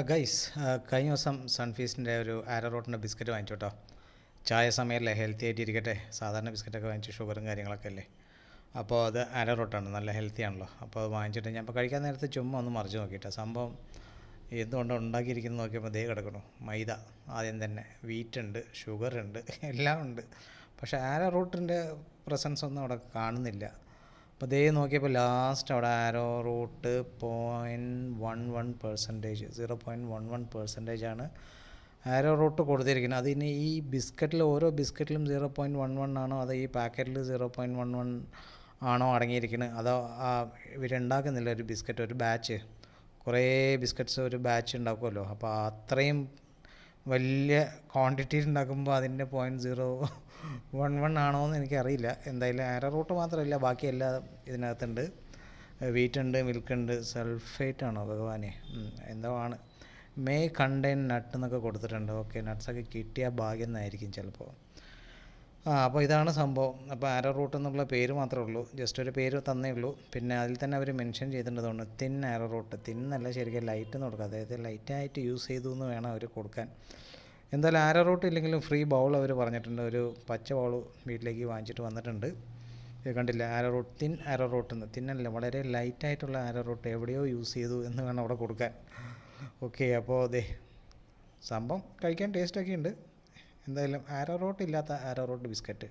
Guys, കഴിഞ്ഞ ദിവസം സൺഫീസ്റ്റിൻ്റെ ഒരു ആരോ റൂട്ടിൻ്റെ ബിസ്ക്കറ്റ് വാങ്ങിച്ചു കേട്ടോ. ചായ സമയമല്ലേ, ഹെൽത്തി ആയിട്ട് ഇരിക്കട്ടെ. സാധാരണ ബിസ്ക്കറ്റൊക്കെ വാങ്ങിച്ചു, ഷുഗറും കാര്യങ്ങളൊക്കെ അല്ലേ. അപ്പോൾ അത് ആരോ റൂട്ടാണ്, നല്ല ഹെൽത്തി ആണല്ലോ. അപ്പോൾ അത് വാങ്ങിച്ചിട്ട് ഞാൻ ഇപ്പോൾ കഴിക്കാൻ നേരത്തെ ചുമ്മാ ഒന്ന് മറിച്ച് നോക്കിയിട്ട് സംഭവം എന്തുകൊണ്ട് ഉണ്ടാക്കിയിരിക്കുന്നത് നോക്കിയപ്പോൾ ദേ കിടക്കണു. മൈദ ആദ്യം തന്നെ, വീറ്റ് ഉണ്ട്, ഷുഗർ ഉണ്ട്, എല്ലാം ഉണ്ട്. പക്ഷേ ആരോ റൂട്ടിൻ്റെ പ്രസൻസ് ഒന്നും അവിടെ കാണുന്നില്ല. അപ്പോൾ ദേ നോക്കിയപ്പോൾ ലാസ്റ്റ് അവിടെ ആരോ റൂട്ട് 0.11%, 0.11% ആരോ റൂട്ട് കൊടുത്തിരിക്കുന്നത്. അതിന് ഈ ബിസ്ക്കറ്റിൽ ഓരോ ബിസ്ക്കറ്റിലും 0.11 ആണോ, അതോ ഈ പാക്കറ്റിൽ 0.11 ആണോ അടങ്ങിയിരിക്കുന്നത്, അതോ ഇവരുണ്ടാക്കുന്നില്ല ഒരു ബിസ്ക്കറ്റ്, ഒരു ബാച്ച്, കുറേ ബിസ്ക്കറ്റ്സ് ഒരു ബാച്ച് ഉണ്ടാക്കുമല്ലോ. അപ്പോൾ അത്രയും വലിയ ക്വാണ്ടിറ്റി ഉണ്ടാക്കുമ്പോൾ അതിൻ്റെ 0.11 ആണോ എന്ന് എനിക്കറിയില്ല. എന്തായാലും ആരോ റൂട്ട് മാത്രമല്ല, ബാക്കിയെല്ലാം ഇതിനകത്തുണ്ട്. വീറ്റ് ഉണ്ട്, മിൽക്ക് ഉണ്ട്, സൾഫേറ്റ് ആണോ ഭഗവാനെ, എന്തോ ആണ്. മേ കണ്ടെയ്ൻ നട്ട് എന്നൊക്കെ കൊടുത്തിട്ടുണ്ട്. ഓക്കെ, നട്ട്സൊക്കെ കിട്ടിയ ഭാഗ്യം എന്നായിരിക്കും ചിലപ്പോൾ. അപ്പോൾ ഇതാണ് സംഭവം. അപ്പോൾ ആരോ റൂട്ട് എന്നുള്ള പേര് മാത്രമേ ഉള്ളൂ, ജസ്റ്റ് ഒരു പേര് തന്നേ ഉള്ളൂ. പിന്നെ അതിൽ തന്നെ അവർ മെൻഷൻ ചെയ്തിട്ടുണ്ടതുകൊണ്ട് തിൻ ആരോ റൂട്ട്, തിന്നല്ല ശരിക്കും ലൈറ്റ് എന്ന് കൊടുക്കുക, അതായത് ലൈറ്റായിട്ട് യൂസ് ചെയ്തു എന്ന് വേണം അവർ കൊടുക്കാൻ. എന്തായാലും ആരോ റൂട്ട് ഇല്ലെങ്കിലും ഫ്രീ ബൗൾ അവർ പറഞ്ഞിട്ടുണ്ട്. ഒരു പച്ച ബൗൾ വീട്ടിലേക്ക് വാങ്ങിച്ചിട്ട് വന്നിട്ടുണ്ട്. ഇത് കണ്ടില്ല, ആരോ റൂട്ട്, തിൻ ആരോ റൂട്ട് എന്ന്, തിന്നല്ല, വളരെ ലൈറ്റായിട്ടുള്ള ആരോ റൂട്ട് എവിടെയോ യൂസ് ചെയ്തു എന്ന് വേണം അവിടെ കൊടുക്കാൻ. ഓക്കെ, അപ്പോൾ അതെ സംഭവം കഴിക്കാൻ ടേസ്റ്റൊക്കെ ഉണ്ട്. എന്തായാലും ആരോ റൂട്ട് ഇല്ലാത്ത ആരോ റൂട്ട് ബിസ്ക്കറ്റ്